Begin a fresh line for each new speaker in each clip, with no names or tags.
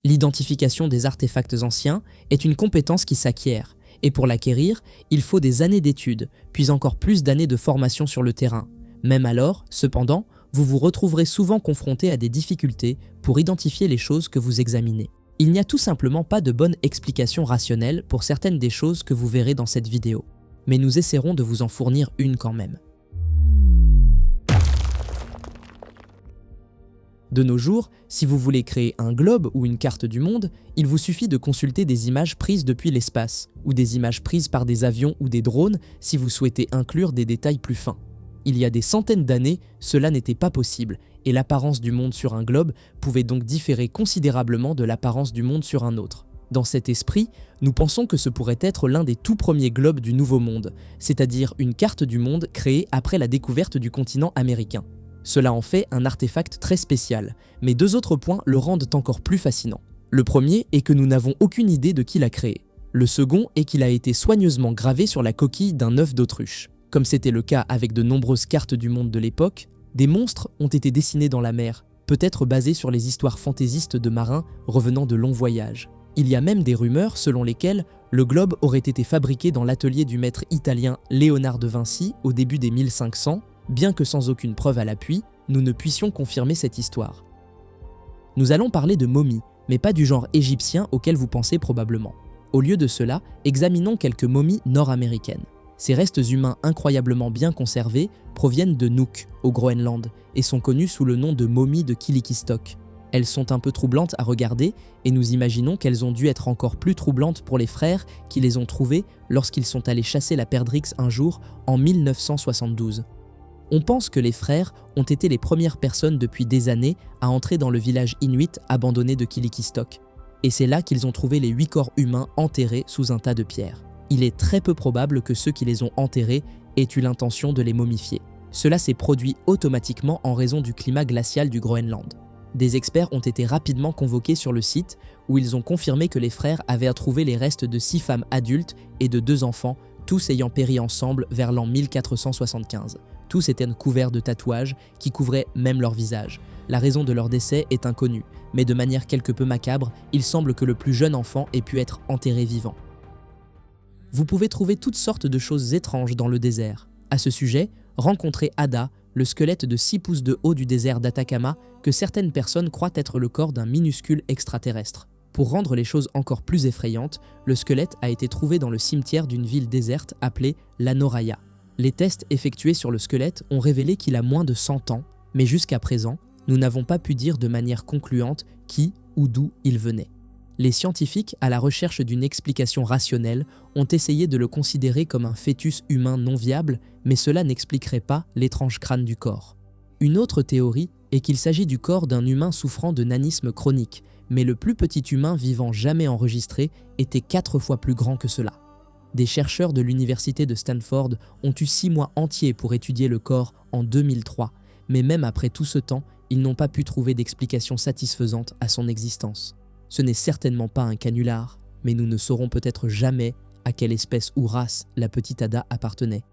L'identification des artefacts anciens est une compétence qui s'acquiert, et pour l'acquérir, il faut des années d'études, puis encore plus d'années de formation sur le terrain. Même alors, cependant, vous vous retrouverez souvent confronté à des difficultés pour identifier les choses que vous examinez. Il n'y a tout simplement pas de bonne explication rationnelle pour certaines des choses que vous verrez dans cette vidéo, mais nous essaierons de vous en fournir une quand même. De nos jours, si vous voulez créer un globe ou une carte du monde, il vous suffit de consulter des images prises depuis l'espace, ou des images prises par des avions ou des drones si vous souhaitez inclure des détails plus fins. Il y a des centaines d'années, cela n'était pas possible, et l'apparence du monde sur un globe pouvait donc différer considérablement de l'apparence du monde sur un autre. Dans cet esprit, nous pensons que ce pourrait être l'un des tout premiers globes du Nouveau Monde, c'est-à-dire une carte du monde créée après la découverte du continent américain. Cela en fait un artefact très spécial, mais deux autres points le rendent encore plus fascinant. Le premier est que nous n'avons aucune idée de qui l'a créé. Le second est qu'il a été soigneusement gravé sur la coquille d'un œuf d'autruche. Comme c'était le cas avec de nombreuses cartes du monde de l'époque, des monstres ont été dessinés dans la mer, peut-être basés sur les histoires fantaisistes de marins revenant de longs voyages. Il y a même des rumeurs selon lesquelles le globe aurait été fabriqué dans l'atelier du maître italien Léonard de Vinci au début des 1500, bien que sans aucune preuve à l'appui, nous ne puissions confirmer cette histoire. Nous allons parler de momies, mais pas du genre égyptien auquel vous pensez probablement. Au lieu de cela, examinons quelques momies nord-américaines. Ces restes humains incroyablement bien conservés proviennent de Nuuk, au Groenland, et sont connus sous le nom de momies de Kilikistok. Elles sont un peu troublantes à regarder, et nous imaginons qu'elles ont dû être encore plus troublantes pour les frères qui les ont trouvées lorsqu'ils sont allés chasser la perdrix un jour en 1972. On pense que les frères ont été les premières personnes depuis des années à entrer dans le village inuit abandonné de Kilikistok. Et c'est là qu'ils ont trouvé les 8 corps humains enterrés sous un tas de pierres. Il est très peu probable que ceux qui les ont enterrés aient eu l'intention de les momifier. Cela s'est produit automatiquement en raison du climat glacial du Groenland. Des experts ont été rapidement convoqués sur le site où ils ont confirmé que les frères avaient trouvé les restes de 6 femmes adultes et de 2 enfants, tous ayant péri ensemble vers l'an 1475. Tous étaient couverts de tatouages qui couvraient même leur visage. La raison de leur décès est inconnue, mais de manière quelque peu macabre, il semble que le plus jeune enfant ait pu être enterré vivant. Vous pouvez trouver toutes sortes de choses étranges dans le désert. À ce sujet, rencontrez Ada, le squelette de 6 pouces de haut du désert d'Atacama, que certaines personnes croient être le corps d'un minuscule extraterrestre. Pour rendre les choses encore plus effrayantes, le squelette a été trouvé dans le cimetière d'une ville déserte appelée Lanoraya. Les tests effectués sur le squelette ont révélé qu'il a moins de 100 ans, mais jusqu'à présent, nous n'avons pas pu dire de manière concluante qui ou d'où il venait. Les scientifiques, à la recherche d'une explication rationnelle, ont essayé de le considérer comme un fœtus humain non viable, mais cela n'expliquerait pas l'étrange crâne du corps. Une autre théorie est qu'il s'agit du corps d'un humain souffrant de nanisme chronique, mais le plus petit humain vivant jamais enregistré était 4 fois plus grand que cela. Des chercheurs de l'université de Stanford ont eu 6 mois entiers pour étudier le corps en 2003, mais même après tout ce temps, ils n'ont pas pu trouver d'explication satisfaisante à son existence. Ce n'est certainement pas un canular, mais nous ne saurons peut-être jamais à quelle espèce ou race la petite Ada appartenait.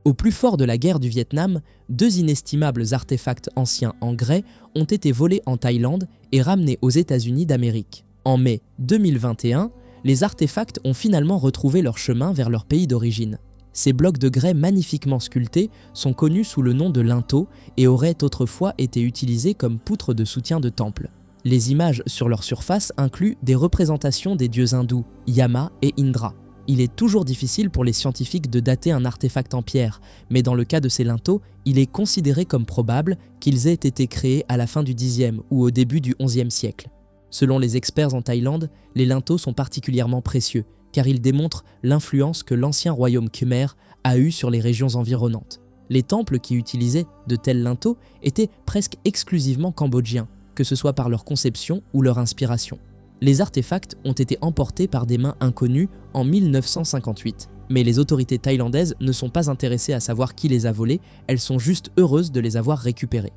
Au plus fort de la guerre du Vietnam, 2 inestimables artefacts anciens en grès ont été volés en Thaïlande et ramenés aux États-Unis d'Amérique. En mai 2021, les artefacts ont finalement retrouvé leur chemin vers leur pays d'origine. Ces blocs de grès magnifiquement sculptés sont connus sous le nom de linteaux et auraient autrefois été utilisés comme poutres de soutien de temple. Les images sur leur surface incluent des représentations des dieux hindous, Yama et Indra. Il est toujours difficile pour les scientifiques de dater un artefact en pierre, mais dans le cas de ces linteaux, il est considéré comme probable qu'ils aient été créés à la fin du Xe ou au début du XIe siècle. Selon les experts en Thaïlande, les linteaux sont particulièrement précieux, car ils démontrent l'influence que l'ancien royaume Khmer a eue sur les régions environnantes. Les temples qui utilisaient de tels linteaux étaient presque exclusivement cambodgiens, que ce soit par leur conception ou leur inspiration. Les artefacts ont été emportés par des mains inconnues en 1958, mais les autorités thaïlandaises ne sont pas intéressées à savoir qui les a volés, elles sont juste heureuses de les avoir récupérés.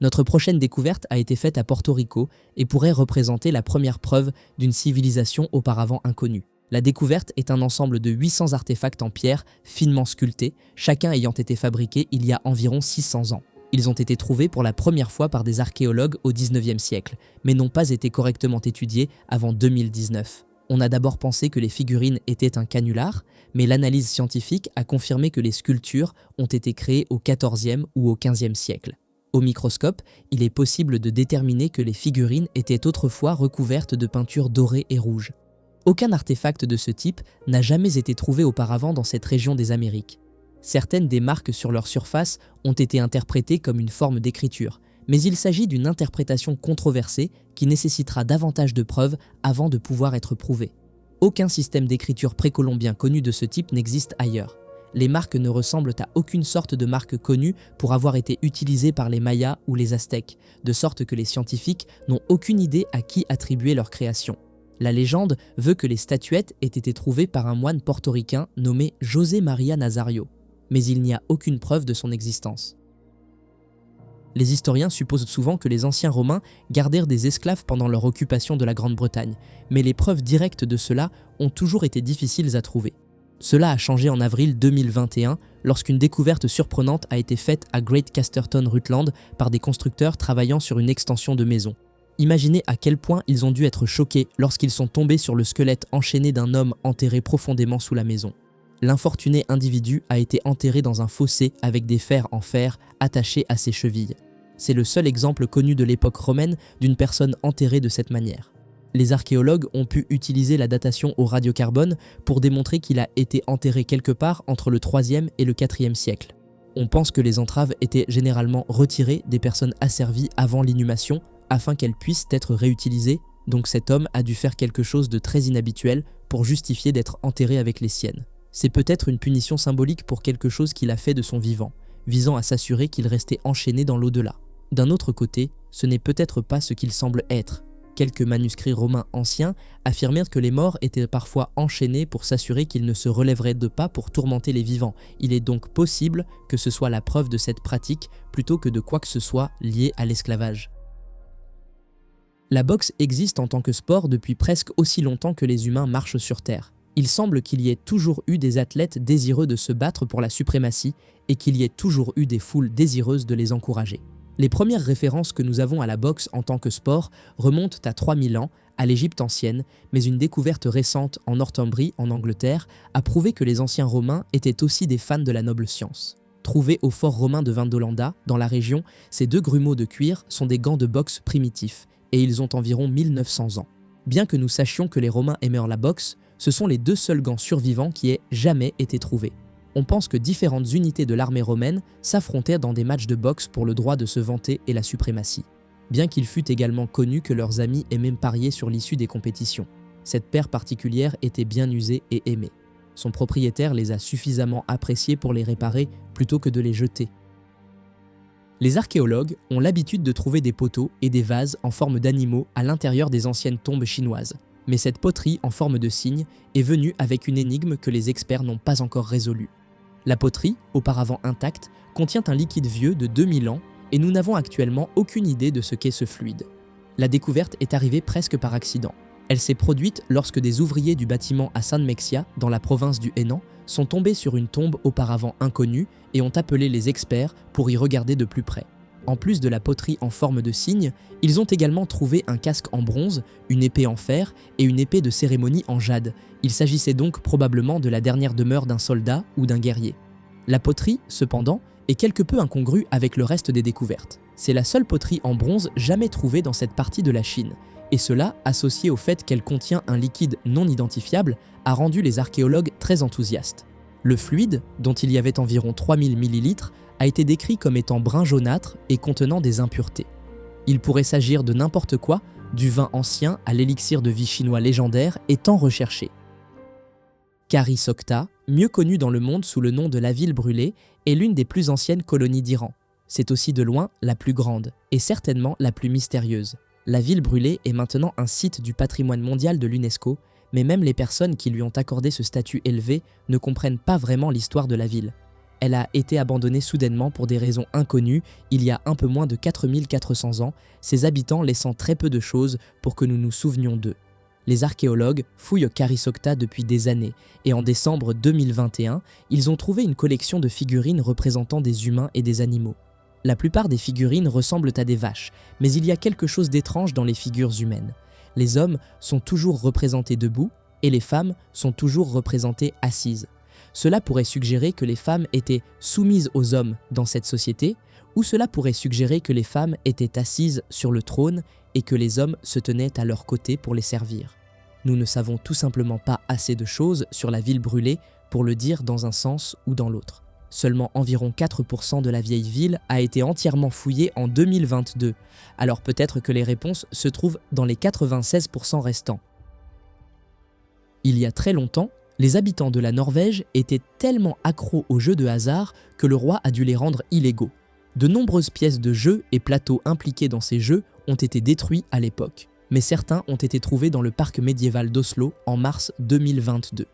Notre prochaine découverte a été faite à Porto Rico et pourrait représenter la première preuve d'une civilisation auparavant inconnue. La découverte est un ensemble de 800 artefacts en pierre finement sculptés, chacun ayant été fabriqué il y a environ 600 ans. Ils ont été trouvés pour la première fois par des archéologues au XIXe siècle, mais n'ont pas été correctement étudiés avant 2019. On a d'abord pensé que les figurines étaient un canular, mais l'analyse scientifique a confirmé que les sculptures ont été créées au XIVe ou au XVe siècle. Au microscope, il est possible de déterminer que les figurines étaient autrefois recouvertes de peintures dorées et rouges. Aucun artefact de ce type n'a jamais été trouvé auparavant dans cette région des Amériques. Certaines des marques sur leur surface ont été interprétées comme une forme d'écriture, mais il s'agit d'une interprétation controversée qui nécessitera davantage de preuves avant de pouvoir être prouvée. Aucun système d'écriture précolombien connu de ce type n'existe ailleurs. Les marques ne ressemblent à aucune sorte de marque connue pour avoir été utilisées par les Mayas ou les Aztèques, de sorte que les scientifiques n'ont aucune idée à qui attribuer leur création. La légende veut que les statuettes aient été trouvées par un moine portoricain nommé José María Nazario, mais il n'y a aucune preuve de son existence. Les historiens supposent souvent que les anciens Romains gardèrent des esclaves pendant leur occupation de la Grande-Bretagne, mais les preuves directes de cela ont toujours été difficiles à trouver. Cela a changé en avril 2021 lorsqu'une découverte surprenante a été faite à Great Casterton Rutland par des constructeurs travaillant sur une extension de maison. Imaginez à quel point ils ont dû être choqués lorsqu'ils sont tombés sur le squelette enchaîné d'un homme enterré profondément sous la maison. L'infortuné individu a été enterré dans un fossé avec des fers en fer attachés à ses chevilles. C'est le seul exemple connu de l'époque romaine d'une personne enterrée de cette manière. Les archéologues ont pu utiliser la datation au radiocarbone pour démontrer qu'il a été enterré quelque part entre le 3e et le 4e siècle. On pense que les entraves étaient généralement retirées des personnes asservies avant l'inhumation afin qu'elles puissent être réutilisées, donc cet homme a dû faire quelque chose de très inhabituel pour justifier d'être enterré avec les siennes. C'est peut-être une punition symbolique pour quelque chose qu'il a fait de son vivant, visant à s'assurer qu'il restait enchaîné dans l'au-delà. D'un autre côté, ce n'est peut-être pas ce qu'il semble être. Quelques manuscrits romains anciens affirmèrent que les morts étaient parfois enchaînés pour s'assurer qu'ils ne se relèveraient de pas pour tourmenter les vivants. Il est donc possible que ce soit la preuve de cette pratique plutôt que de quoi que ce soit lié à l'esclavage. La boxe existe en tant que sport depuis presque aussi longtemps que les humains marchent sur Terre. Il semble qu'il y ait toujours eu des athlètes désireux de se battre pour la suprématie et qu'il y ait toujours eu des foules désireuses de les encourager. Les premières références que nous avons à la boxe en tant que sport remontent à 3000 ans, à l'Égypte ancienne, mais une découverte récente en Northumbrie, en Angleterre, a prouvé que les anciens Romains étaient aussi des fans de la noble science. Trouvés au fort romain de Vindolanda, dans la région, ces deux grumeaux de cuir sont des gants de boxe primitifs, et ils ont environ 1900 ans. Bien que nous sachions que les Romains aimèrent la boxe, ce sont les deux seuls gants survivants qui aient jamais été trouvés. On pense que différentes unités de l'armée romaine s'affrontèrent dans des matchs de boxe pour le droit de se vanter et la suprématie. Bien qu'il fût également connu que leurs amis aimaient parier sur l'issue des compétitions. Cette paire particulière était bien usée et aimée. Son propriétaire les a suffisamment appréciés pour les réparer plutôt que de les jeter. Les archéologues ont l'habitude de trouver des poteaux et des vases en forme d'animaux à l'intérieur des anciennes tombes chinoises. Mais cette poterie en forme de cygne est venue avec une énigme que les experts n'ont pas encore résolue. La poterie, auparavant intacte, contient un liquide vieux de 2000 ans et nous n'avons actuellement aucune idée de ce qu'est ce fluide. La découverte est arrivée presque par accident. Elle s'est produite lorsque des ouvriers du bâtiment à San Mexia, dans la province du Henan, sont tombés sur une tombe auparavant inconnue et ont appelé les experts pour y regarder de plus près. En plus de la poterie en forme de cygne, ils ont également trouvé un casque en bronze, une épée en fer et une épée de cérémonie en jade. Il s'agissait donc probablement de la dernière demeure d'un soldat ou d'un guerrier. La poterie, cependant, est quelque peu incongrue avec le reste des découvertes. C'est la seule poterie en bronze jamais trouvée dans cette partie de la Chine. Et cela, associé au fait qu'elle contient un liquide non identifiable, a rendu les archéologues très enthousiastes. Le fluide, dont il y avait environ 3000 ml, a été décrit comme étant brun jaunâtre et contenant des impuretés. Il pourrait s'agir de n'importe quoi, du vin ancien à l'élixir de vie chinois légendaire étant recherché. Kari-Sokta, mieux connue dans le monde sous le nom de la ville brûlée, est l'une des plus anciennes colonies d'Iran. C'est aussi de loin la plus grande, et certainement la plus mystérieuse. La ville brûlée est maintenant un site du patrimoine mondial de l'UNESCO, mais même les personnes qui lui ont accordé ce statut élevé ne comprennent pas vraiment l'histoire de la ville. Elle a été abandonnée soudainement pour des raisons inconnues il y a un peu moins de 4400 ans, ses habitants laissant très peu de choses pour que nous nous souvenions d'eux. Les archéologues fouillent Kari-Sokta depuis des années et en décembre 2021, ils ont trouvé une collection de figurines représentant des humains et des animaux. La plupart des figurines ressemblent à des vaches, mais il y a quelque chose d'étrange dans les figures humaines. Les hommes sont toujours représentés debout et les femmes sont toujours représentées assises. Cela pourrait suggérer que les femmes étaient soumises aux hommes dans cette société, ou cela pourrait suggérer que les femmes étaient assises sur le trône et que les hommes se tenaient à leur côté pour les servir. Nous ne savons tout simplement pas assez de choses sur la ville brûlée pour le dire dans un sens ou dans l'autre. Seulement environ 4% de la vieille ville a été entièrement fouillée en 2022, alors peut-être que les réponses se trouvent dans les 96% restants. Il y a très longtemps, les habitants de la Norvège étaient tellement accros aux jeux de hasard que le roi a dû les rendre illégaux. De nombreuses pièces de jeux et plateaux impliqués dans ces jeux ont été détruits à l'époque, mais certains ont été trouvés dans le parc médiéval d'Oslo en mars 2022.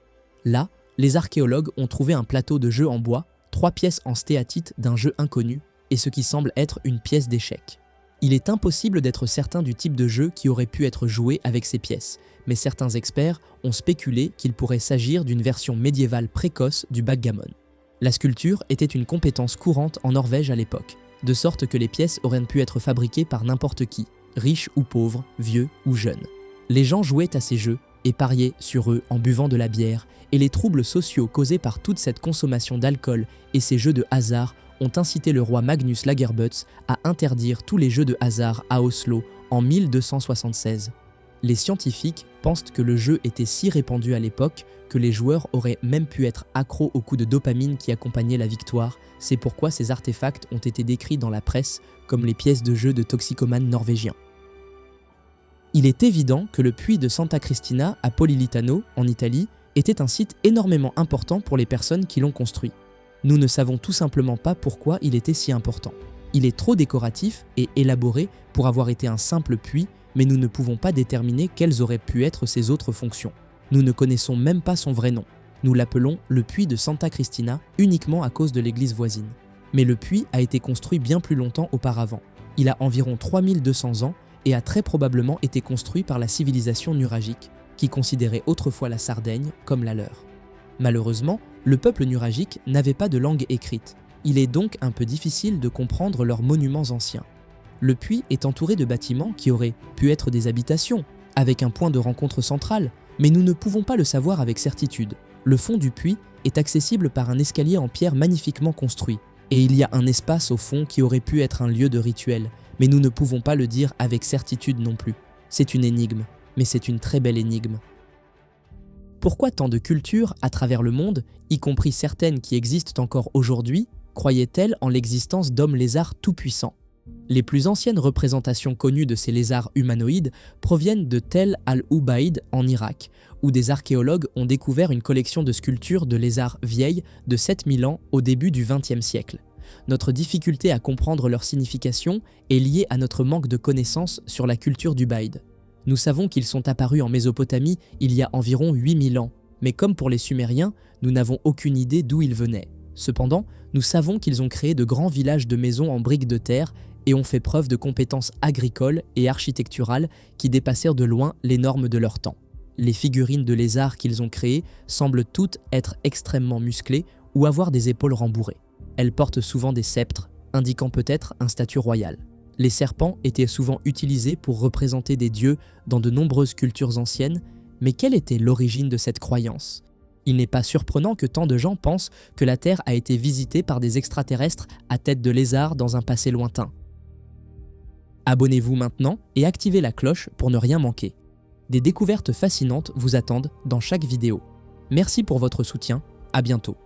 Là, les archéologues ont trouvé un plateau de jeu en bois, 3 pièces en stéatite d'un jeu inconnu et ce qui semble être une pièce d'échec. Il est impossible d'être certain du type de jeu qui aurait pu être joué avec ces pièces, mais certains experts ont spéculé qu'il pourrait s'agir d'une version médiévale précoce du backgammon. La sculpture était une compétence courante en Norvège à l'époque, de sorte que les pièces auraient pu être fabriquées par n'importe qui, riche ou pauvre, vieux ou jeune. Les gens jouaient à ces jeux et pariaient sur eux en buvant de la bière, et les troubles sociaux causés par toute cette consommation d'alcool et ces jeux de hasard ont incité le roi Magnus Lagerbots à interdire tous les jeux de hasard à Oslo en 1276. Les scientifiques pensent que le jeu était si répandu à l'époque que les joueurs auraient même pu être accros au coup de dopamine qui accompagnait la victoire. C'est pourquoi ces artefacts ont été décrits dans la presse comme les pièces de jeu de toxicomanes norvégiens. Il est évident que le puits de Santa Cristina à Pollilitano, en Italie, était un site énormément important pour les personnes qui l'ont construit. Nous ne savons tout simplement pas pourquoi il était si important. Il est trop décoratif et élaboré pour avoir été un simple puits, mais nous ne pouvons pas déterminer quelles auraient pu être ses autres fonctions. Nous ne connaissons même pas son vrai nom. Nous l'appelons le puits de Santa Cristina uniquement à cause de l'église voisine. Mais le puits a été construit bien plus longtemps auparavant. Il a environ 3200 ans et a très probablement été construit par la civilisation nuragique, qui considérait autrefois la Sardaigne comme la leur. Malheureusement, le peuple nuragique n'avait pas de langue écrite. Il est donc un peu difficile de comprendre leurs monuments anciens. Le puits est entouré de bâtiments qui auraient pu être des habitations, avec un point de rencontre central, mais nous ne pouvons pas le savoir avec certitude. Le fond du puits est accessible par un escalier en pierre magnifiquement construit, et il y a un espace au fond qui aurait pu être un lieu de rituel, mais nous ne pouvons pas le dire avec certitude non plus. C'est une énigme, mais c'est une très belle énigme. Pourquoi tant de cultures à travers le monde, y compris certaines qui existent encore aujourd'hui, croyaient-elles en l'existence d'hommes lézards tout-puissants? Les plus anciennes représentations connues de ces lézards humanoïdes proviennent de Tel al-Ubaid en Irak, où des archéologues ont découvert une collection de sculptures de lézards vieilles de 7000 ans au début du XXe siècle. Notre difficulté à comprendre leur signification est liée à notre manque de connaissances sur la culture d'Ubaid. Nous savons qu'ils sont apparus en Mésopotamie il y a environ 8000 ans, mais comme pour les Sumériens, nous n'avons aucune idée d'où ils venaient. Cependant, nous savons qu'ils ont créé de grands villages de maisons en briques de terre et ont fait preuve de compétences agricoles et architecturales qui dépassèrent de loin les normes de leur temps. Les figurines de lézards qu'ils ont créées semblent toutes être extrêmement musclées ou avoir des épaules rembourrées. Elles portent souvent des sceptres, indiquant peut-être un statut royal. Les serpents étaient souvent utilisés pour représenter des dieux dans de nombreuses cultures anciennes, mais quelle était l'origine de cette croyance? Il n'est pas surprenant que tant de gens pensent que la Terre a été visitée par des extraterrestres à tête de lézard dans un passé lointain. Abonnez-vous maintenant et activez la cloche pour ne rien manquer. Des découvertes fascinantes vous attendent dans chaque vidéo. Merci pour votre soutien, à bientôt.